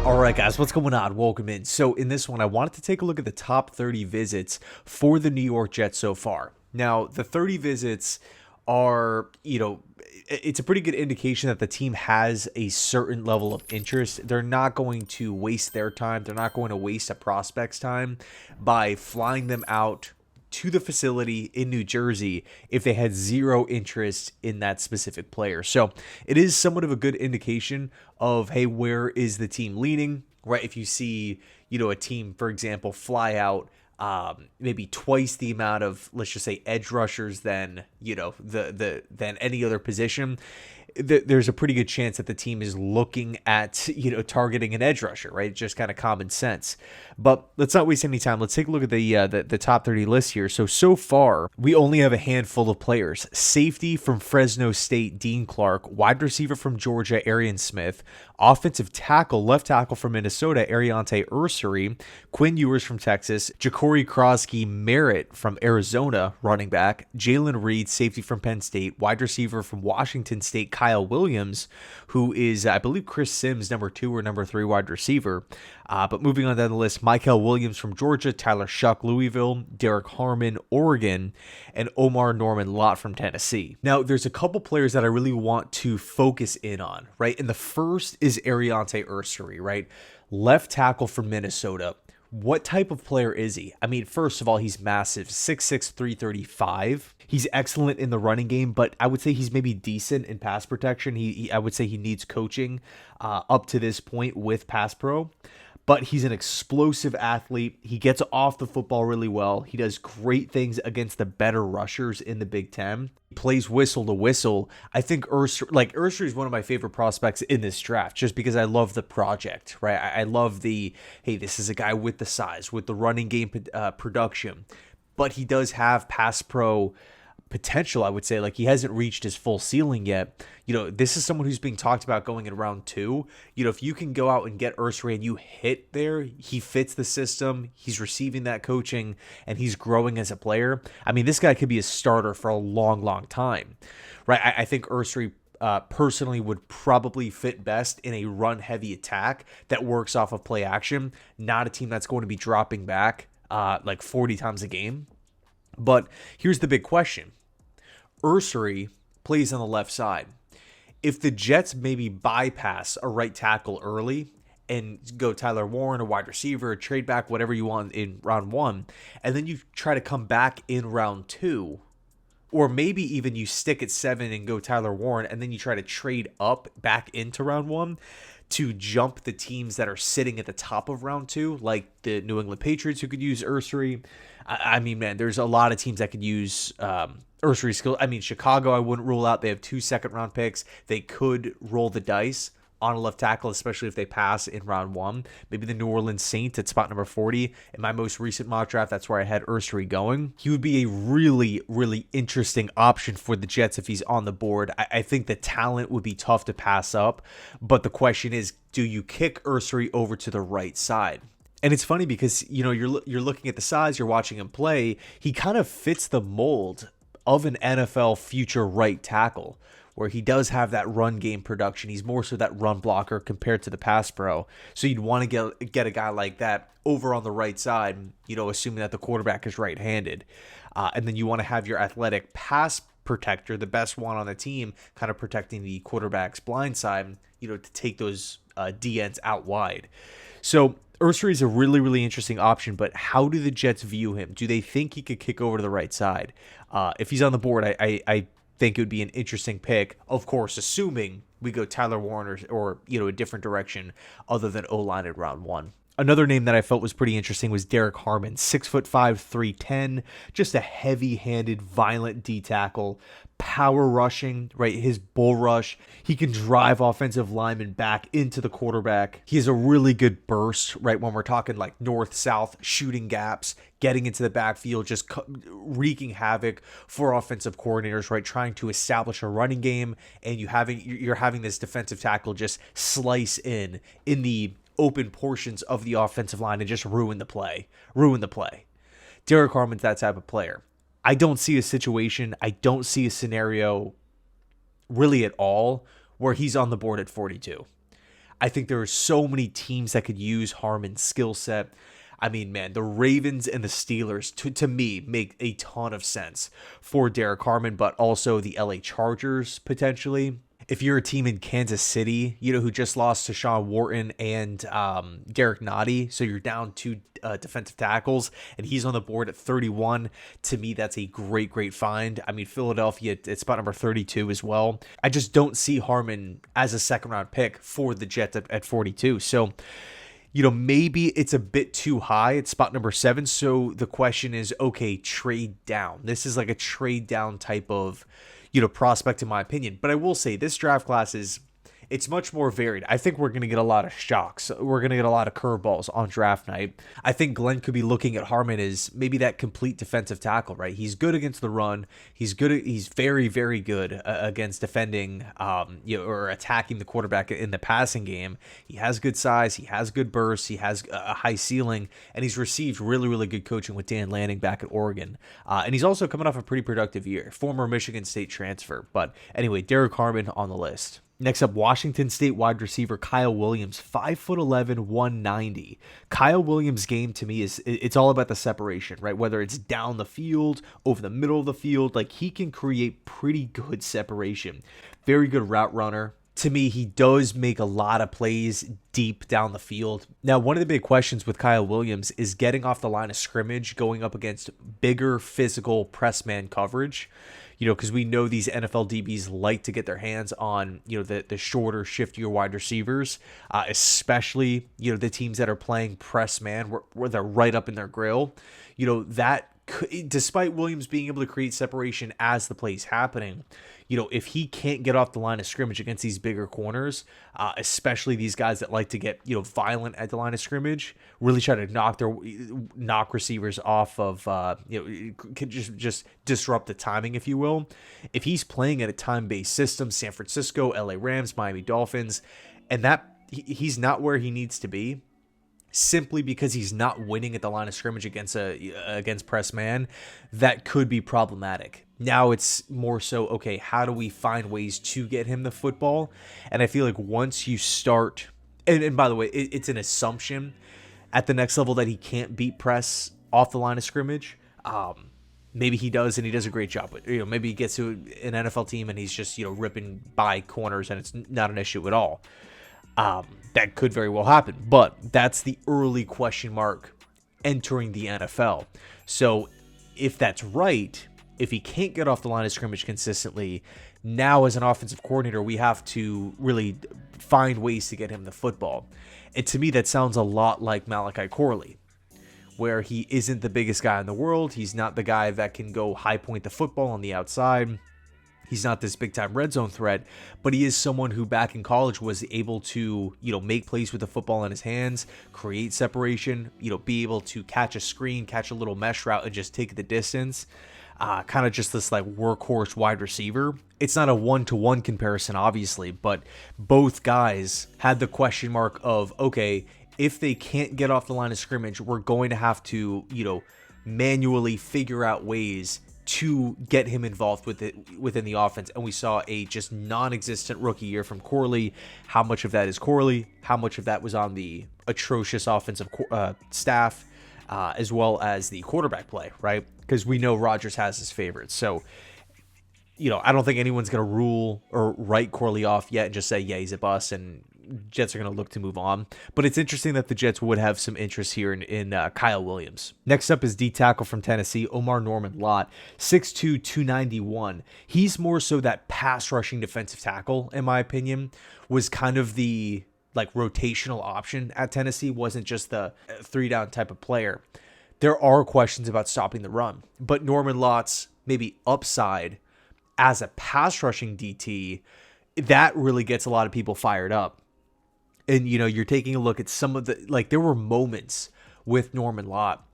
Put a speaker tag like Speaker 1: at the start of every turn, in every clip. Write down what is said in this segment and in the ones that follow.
Speaker 1: All right, guys, what's going on? Welcome in. So in this one, I wanted to take a look at the top 30 visits for the New York Jets so far. Now, the 30 visits are, it's a pretty good indication that the team has a certain level of interest. They're not going to waste their time. They're not going to waste a prospect's time by flying them out to the facility in New Jersey if they had zero interest in that specific player. So it is somewhat of a good indication of, hey, where is the team leaning, right? If you see, a team, for example, fly out maybe twice the amount of, let's just say, edge rushers than, than any other position, there's a pretty good chance that the team is looking at, targeting an edge rusher, right? Just kind of common sense. But let's not waste any time. Let's take a look at the top 30 list here. So far, we only have a handful of players. Safety from Fresno State, Dean Clark. Wide receiver from Georgia, Arian Smith. Offensive tackle, left tackle from Minnesota, Aireontae Ersery. Quinn Ewers from Texas. Jacory Croskey-Merritt from Arizona, running back. Jaylen Reed, safety from Penn State. Wide receiver from Washington State, Kyle Williams, who is, I believe, Chris Sims' number 2 or number 3 wide receiver. But moving on down the list, Mykel Williams from Georgia, Tyler Shough, Louisville, Derrick Harmon, Oregon, and Omarr Norman-Lott from Tennessee. Now, there's a couple players that I really want to focus in on, right? And the first is Arian Ersery, right? Left tackle from Minnesota. What type of player is he? I mean, first of all, he's massive, 6'6", 335. He's excellent in the running game, but I would say he's maybe decent in pass protection. I would say he needs coaching up to this point with pass pro. But he's an explosive athlete. He gets off the football really well. He does great things against the better rushers in the Big Ten. He plays whistle to whistle. I think Ersery is one of my favorite prospects in this draft just because I love the project, right? I love hey, this is a guy with the size, with the running game production. But he does have pass pro potential, I would say. Like, he hasn't reached his full ceiling yet. This is someone who's being talked about going in round 2. If you can go out and get Ersery and you hit there, he fits the system, he's receiving that coaching, and he's growing as a player. I mean, this guy could be a starter for a long, long time, right? I think Ersery personally would probably fit best in a run-heavy attack that works off of play action, not a team that's going to be dropping back like 40 times a game. But here's the big question. Ersery plays on the left side. If the Jets maybe bypass a right tackle early and go Tyler Warren, a wide receiver, a trade back, whatever you want in round 1, and then you try to come back in round 2, or maybe even you stick at 7 and go Tyler Warren, and then you try to trade up back into round 1 to jump the teams that are sitting at the top of round 2, like the New England Patriots, who could use Ersery. I mean, man, there's a lot of teams that could use Ersery's skill. I mean, Chicago, I wouldn't rule out. They have 2 second-round picks. They could roll the dice on a left tackle, especially if they pass in round 1. Maybe the New Orleans Saints at spot number 40. In my most recent mock draft, that's where I had Ersery going. He would be a really, really interesting option for the Jets if he's on the board. I think the talent would be tough to pass up, but the question is, do you kick Ersery over to the right side? And it's funny because, you're looking at the size, you're watching him play. He kind of fits the mold of an NFL future right tackle, where he does have that run game production. He's more so that run blocker compared to the pass pro. So you'd want to get a guy like that over on the right side, assuming that the quarterback is right-handed. And then you want to have your athletic pass protector, the best one on the team, kind of protecting the quarterback's blind side, to take those D-ends out wide. So Ersery is a really, really interesting option, but how do the Jets view him? Do they think he could kick over to the right side? If he's on the board, I think it would be an interesting pick, of course, assuming we go Tyler Warren or a different direction other than O-line in round 1. Another name that I felt was pretty interesting was Derrick Harmon, 6'5", 310, just a heavy-handed, violent D tackle, power rushing, right? His bull rush. He can drive offensive linemen back into the quarterback. He has a really good burst, right? When we're talking like north-south, shooting gaps, getting into the backfield, just wreaking havoc for offensive coordinators, right? Trying to establish a running game, and you're having this defensive tackle just slice in the open portions of the offensive line and just ruin the play. Derrick Harmon's that type of player. I don't see a situation, I don't see a scenario really at all where he's on the board at 42. I think there are so many teams that could use Harmon's skill set. I mean, man, the Ravens and the Steelers, to me, make a ton of sense for Derrick Harmon, but also the LA Chargers, potentially. If you're a team in Kansas City, who just lost to Sean Wharton and Derek Nottie, so you're down two defensive tackles, and he's on the board at 31. To me, that's a great, great find. I mean, Philadelphia at spot number 32 as well. I just don't see Harmon as a second-round pick for the Jets at 42. So, maybe it's a bit too high at spot number 7. So the question is, okay, trade down. This is like a trade down type of prospect, in my opinion. But I will say this draft class it's much more varied. I think we're going to get a lot of shocks. We're going to get a lot of curveballs on draft night. I think Glenn could be looking at Harmon as maybe that complete defensive tackle, right? He's good against the run. He's very, very good against defending, or attacking the quarterback in the passing game. He has good size. He has good bursts. He has a high ceiling, and he's received really, really good coaching with Dan Lanning back at Oregon. And he's also coming off a pretty productive year, former Michigan State transfer. But anyway, Derrick Harmon on the list. Next up, Washington State wide receiver Kyle Williams, 5'11", 190. Kyle Williams' game to me it's all about the separation, right? Whether it's down the field, over the middle of the field, like he can create pretty good separation. Very good route runner. To me, he does make a lot of plays deep down the field. Now, one of the big questions with Kyle Williams is getting off the line of scrimmage, going up against bigger physical press man coverage. Because we know these NFL DBs like to get their hands on, the shorter, shiftier wide receivers, especially, the teams that are playing press man where they're right up in their grill. That despite Williams being able to create separation as the play's happening, if he can't get off the line of scrimmage against these bigger corners, especially these guys that like to get, violent at the line of scrimmage, really try to knock receivers off of, can just disrupt the timing, if you will. If he's playing at a time-based system, San Francisco, LA Rams, Miami Dolphins, and that he's not where he needs to be, simply because he's not winning at the line of scrimmage against press man, that could be problematic. Now it's more so, okay, how do we find ways to get him the football? And I feel like once you start, and by the way, it's an assumption at the next level that he can't beat press off the line of scrimmage. Maybe he does, and he does a great job. But maybe he gets to an NFL team and he's just ripping by corners, and it's not an issue at all. That could very well happen, but that's the early question mark entering the NFL. So if that's right, if he can't get off the line of scrimmage consistently, now as an offensive coordinator, we have to really find ways to get him the football. And to me, that sounds a lot like Malachi Corley, where he isn't the biggest guy in the world. He's not the guy that can go high point the football on the outside. He's not this big-time red zone threat, but he is someone who back in college was able to, make plays with the football in his hands, create separation, be able to catch a screen, catch a little mesh route, and just take the distance. Kind of just this like workhorse wide receiver. It's not a one-to-one comparison, obviously, but both guys had the question mark of, okay, if they can't get off the line of scrimmage, we're going to have to, manually figure out ways to get him involved with it within the offense. And we saw a just non-existent rookie year from Corley. How much of that is Corley? How much of that was on the atrocious offensive staff, as well as the quarterback play, right? Because we know Rodgers has his favorites. So, I don't think anyone's going to rule or write Corley off yet and just say, yeah, he's a bust, and Jets are going to look to move on. But it's interesting that the Jets would have some interest here in Kyle Williams. Next up is D tackle from Tennessee, Omarr Norman-Lott, 6'2", 291. He's more so that pass rushing defensive tackle, in my opinion, was kind of the rotational option at Tennessee, wasn't just the 3-down type of player. There are questions about stopping the run, but Norman-Lott's maybe upside as a pass rushing DT, that really gets a lot of people fired up. And, you're taking a look at some of the, there were moments with Norman-Lott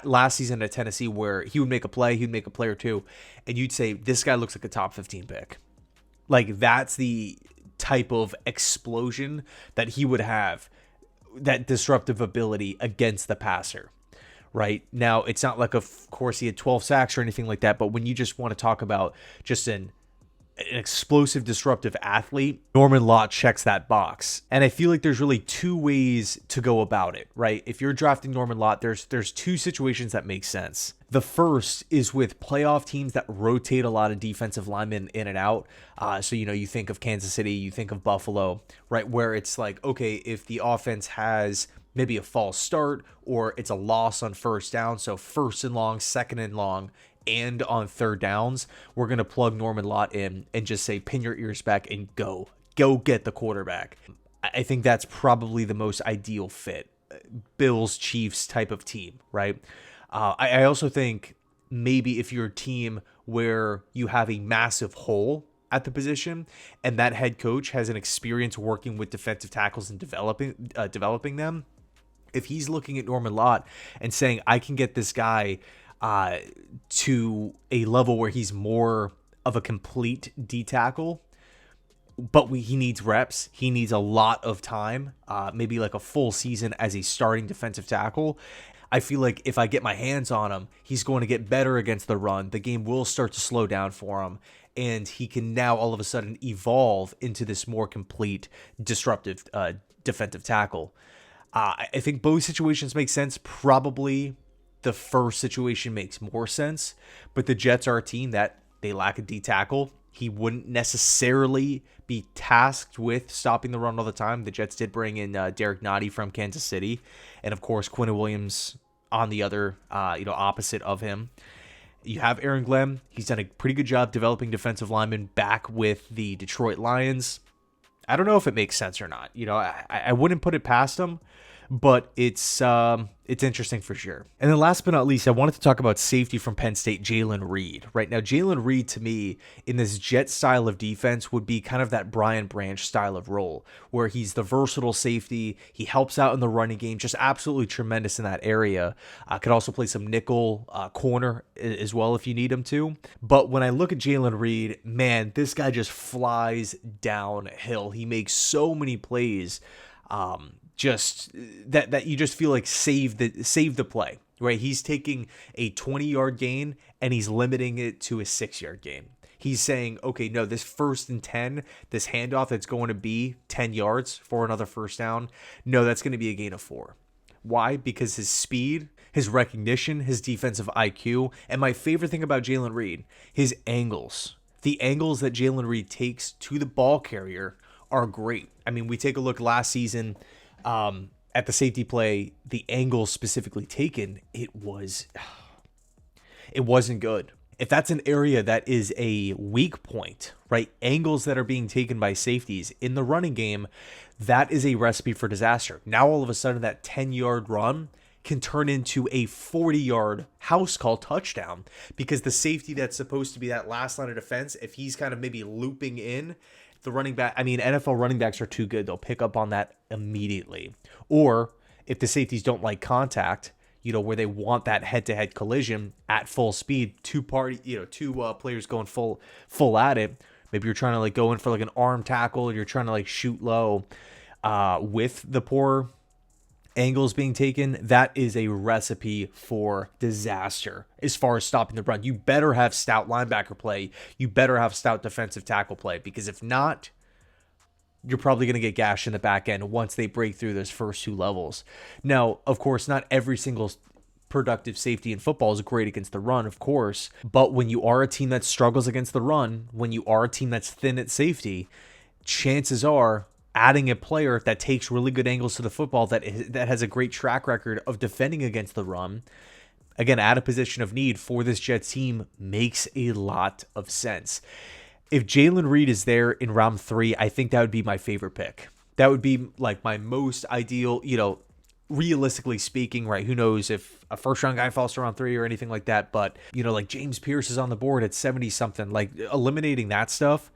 Speaker 1: last season at Tennessee where he would make a play, he'd make a play or two, and you'd say, this guy looks like a top 15 pick. That's the type of explosion that he would have, that disruptive ability against the passer. Right now, it's not like, of course, he had 12 sacks or anything like that. But when you just want to talk about just an an explosive, disruptive athlete, Norman-Lott checks that box. And I feel like there's really two ways to go about it, right? If you're drafting Norman-Lott, there's two situations that make sense. The first is with playoff teams that rotate a lot of defensive linemen in and out. So, you think of Kansas City, you think of Buffalo, right? Where it's like, okay, if the offense has maybe a false start or it's a loss on first down, so first and long, second and long, and on third downs, we're going to plug Norman-Lott in and just say, pin your ears back and go get the quarterback. I think that's probably the most ideal fit. Bills, Chiefs type of team, right? I also think maybe if you're a team where you have a massive hole at the position and that head coach has an experience working with defensive tackles and developing them, if he's looking at Norman-Lott and saying, I can get this guy to a level where he's more of a complete D tackle, but he needs reps. He needs a lot of time, maybe like a full season as a starting defensive tackle. I feel like if I get my hands on him, he's going to get better against the run. The game will start to slow down for him, and he can now all of a sudden evolve into this more complete, disruptive defensive tackle. I think both situations make sense. Probably the first situation makes more sense, but the Jets are a team that they lack a D tackle. He wouldn't necessarily be tasked with stopping the run all the time. The Jets did bring in Derrick from Kansas City, and of course Quinn Williams on the other, opposite of him. You have Aaron Glenn. He's done a pretty good job developing defensive linemen back with the Detroit Lions. I don't know if it makes sense or not. I wouldn't put it past him, but it's interesting for sure. And then last but not least, I wanted to talk about safety from Penn State, Jaylen Reed. Right now, Jaylen Reed to me in this Jet style of defense would be kind of that Brian Branch style of role, where he's the versatile safety. He helps out in the running game, just absolutely tremendous in that area. Could also play some nickel corner as well if you need him to. But when I look at Jaylen Reed, man, this guy just flies downhill. He makes so many plays. Just that you just feel like save the play, right? He's taking a 20-yard gain and he's limiting it to a 6-yard gain. He's saying, okay, no, this 1st and 10, this handoff that's going to be 10 yards for another first down, no, that's going to be a gain of 4. Why? Because his speed, his recognition, his defensive IQ, and my favorite thing about Jaylen Reed, his angles. The angles that Jaylen Reed takes to the ball carrier are great. I mean, we take a look last season at the safety play, the angle specifically taken, it wasn't good. If that's an area that is a weak point, right? Angles that are being taken by safeties in the running game, that is a recipe for disaster. Now all of a sudden that 10-yard run can turn into a 40-yard house call touchdown because the safety that's supposed to be that last line of defense, if he's kind of maybe looping in, the running back, NFL running backs are too good. They'll pick up on that immediately. Or if the safeties don't like contact, where they want that head-to-head collision at full speed, two players going full at it. Maybe you're trying to go in for an arm tackle, or you're trying to shoot low with the poor angles being taken. That is a recipe for disaster as far as stopping the run. You better have stout linebacker play. You better have stout defensive tackle play, because if not, you're probably going to get gashed in the back end once they break through those first 2 levels. Now, of course, not every single productive safety in football is great against the run, of course, but when you are a team that struggles against the run, when you are a team that's thin at safety, chances are adding a player that takes really good angles to the football, that has a great track record of defending against the run, again, at a position of need for this Jets team, makes a lot of sense. If Jaylen Reed is there in round 3, I think that would be my favorite pick. That would be my most ideal, realistically speaking, right? Who knows if a first round guy falls to round 3 or anything like that, but James Pierce is on the board at 70 something, eliminating that stuff.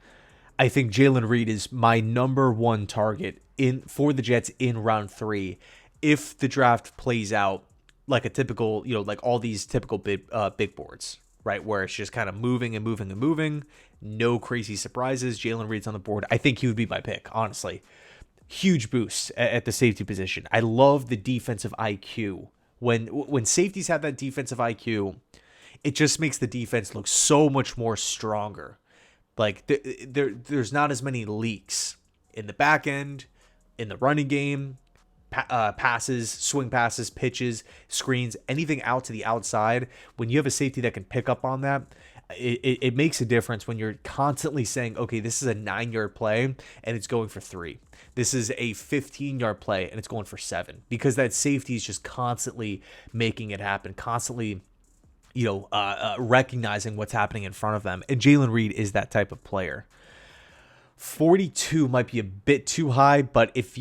Speaker 1: I think Jaylen Reed is my number 1 target for the Jets in round 3. If the draft plays out like a typical, all these typical big boards, right? Where it's just kind of moving and moving and moving. No crazy surprises. Jaylen Reed's on the board. I think he would be my pick, honestly. Huge boost at the safety position. I love the defensive IQ. When safeties have that defensive IQ, it just makes the defense look so much more stronger. Like there's not as many leaks in the back end, in the running game, passes, swing passes, pitches, screens, anything out to the outside. When you have a safety that can pick up on that, it makes a difference when you're constantly saying, okay, this is a 9-yard play and it's going for 3. This is a 15-yard play and it's going for 7, because that safety is just constantly making it happen, constantly, recognizing what's happening in front of them. And Jaylen Reed is that type of player. 42 might be a bit too high, but if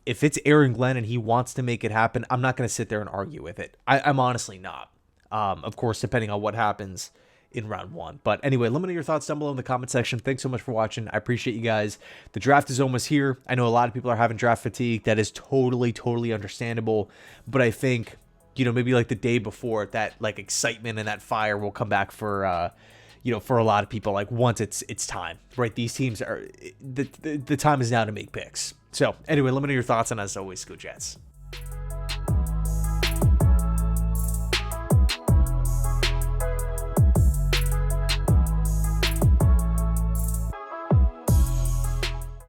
Speaker 1: it's Aaron Glenn and he wants to make it happen, I'm not going to sit there and argue with it. I'm honestly not. Of course, depending on what happens in round 1. But anyway, let me know your thoughts down below in the comment section. Thanks so much for watching. I appreciate you guys. The draft is almost here. I know a lot of people are having draft fatigue. That is totally understandable. But I think, maybe like the day before, that like excitement and that fire will come back for for a lot of people, like once it's time, right? These teams are, the time is now to make picks. So anyway, let me know your thoughts, and as always, go Jets.